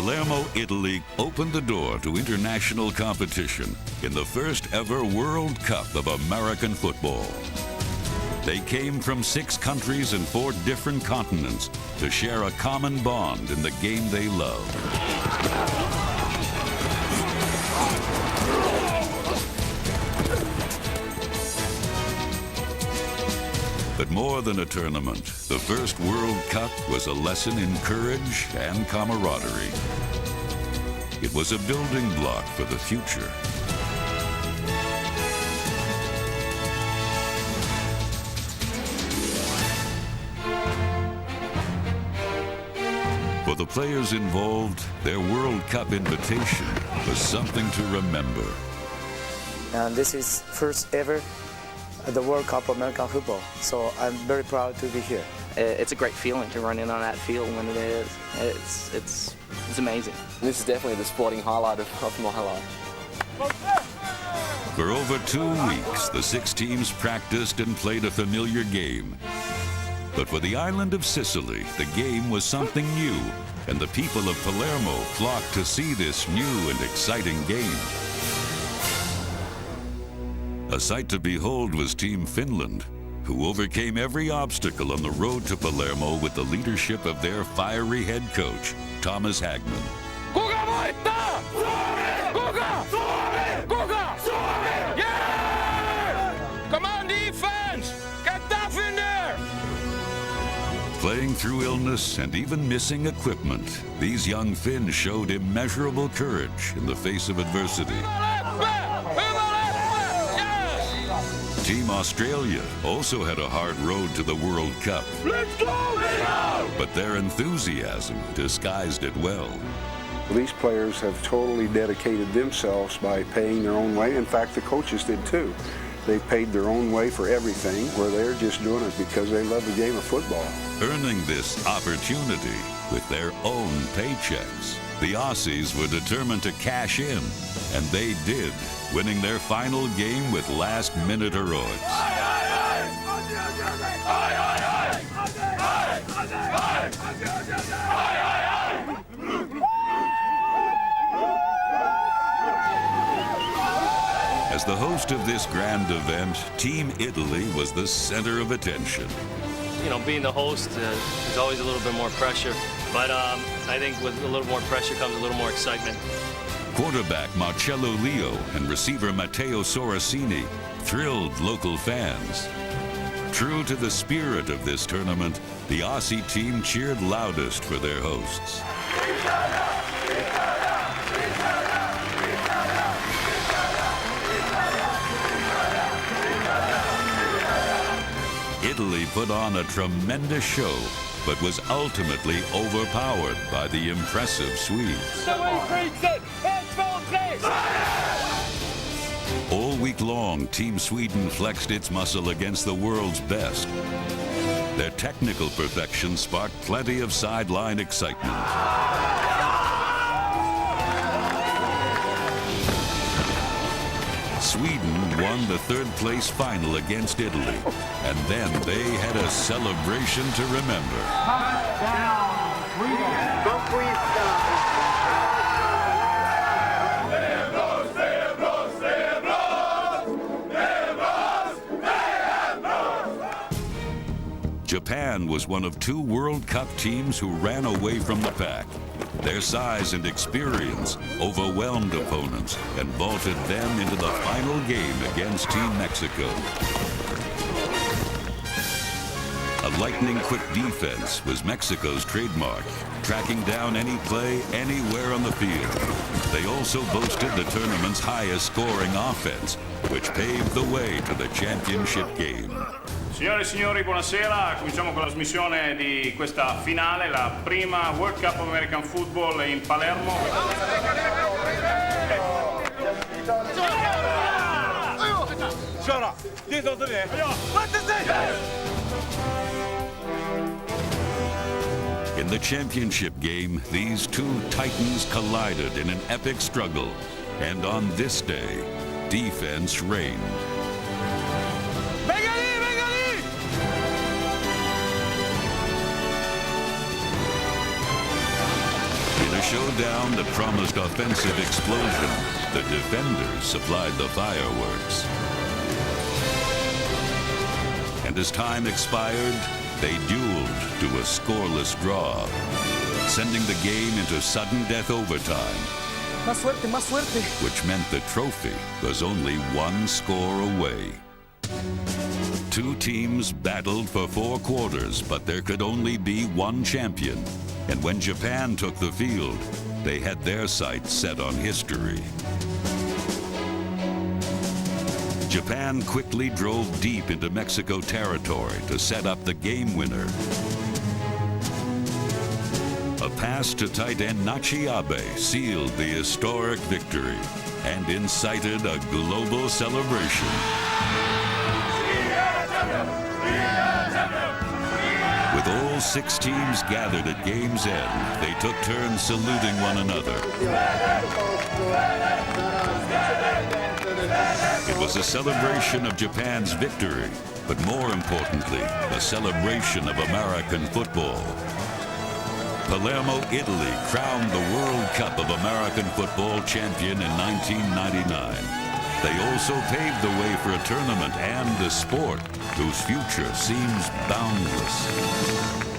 Palermo, Italy opened the door to international competition in the first ever World Cup of American football. They came from 6 countries and 4 different continents to share a common bond in the game they love. But more than a tournament, the first World Cup was a lesson in courage and camaraderie. It was a building block for the future. For the players involved, their World Cup invitation was something to remember. And this is first ever the World Cup of American football, so I'm very proud to be here. It's a great feeling to run in on that field when it is. It's amazing. This is definitely the sporting highlight of my life. For over 2 weeks, the 6 teams practiced and played a familiar game. But for the island of Sicily, the game was something new, and the people of Palermo flocked to see this new and exciting game. A sight to behold was Team Finland, who overcame every obstacle on the road to Palermo with the leadership of their fiery head coach, Thomas Hagman. Kuka voittaa? Suomi! Kuka? Suomi! Kuka? Suomi! Yeah! Come on, defense! Get tough in there! Playing through illness and even missing equipment, these young Finns showed immeasurable courage in the face of adversity. Team Australia also had a hard road to the World Cup. Let's go! But their enthusiasm disguised it well. These players have totally dedicated themselves by paying their own way. In fact, the coaches did too. They paid their own way for everything, where they're just doing it because they love the game of football. Earning this opportunity with their own paychecks, the Aussies were determined to cash in, and they did, winning their final game with last-minute heroics. As the host of this grand event, Team Italy was the center of attention. You know, being the host, there's always a little bit more pressure, but I think with a little more pressure comes a little more excitement. Quarterback Marcello Leo and receiver Matteo Sorrasini thrilled local fans. True to the spirit of this tournament, the Aussie team cheered loudest for their hosts. Italy put on a tremendous show, but was ultimately overpowered by the impressive Swedes. All week long, Team Sweden flexed its muscle against the world's best. Their technical perfection sparked plenty of sideline excitement. Sweden won the third-place final against Italy, and then they had a celebration to remember. Japan was one of 2 World Cup teams who ran away from the pack. Their size and experience overwhelmed opponents and vaulted them into the final game against Team Mexico. A lightning-quick defense was Mexico's trademark, tracking down any play anywhere on the field. They also boasted the tournament's highest-scoring offense, which paved the way to the championship game. Signore e signori, buonasera. Cominciamo con la trasmissione di questa finale, la prima World Cup of American Football in Palermo. In the championship game, these 2 titans collided in an epic struggle, and on this day, defense reigned. showdown that promised offensive explosion, the defenders supplied the fireworks. And as time expired, they dueled to a scoreless draw, sending the game into sudden death overtime, Más fuerte, más fuerte. which meant the trophy was only one score away. Two teams battled for 4 quarters, but there could only be one champion. And when Japan took the field, they had their sights set on history. Japan quickly drove deep into Mexico territory to set up the game winner. A pass to tight end Nachi Abe sealed the historic victory and incited a global celebration. With all 6 teams gathered at game's end, they took turns saluting one another. It was a celebration of Japan's victory, but more importantly, a celebration of American football. Palermo, Italy crowned the World Cup of American Football champion in 1999. They also paved the way for a tournament and a sport whose future seems boundless.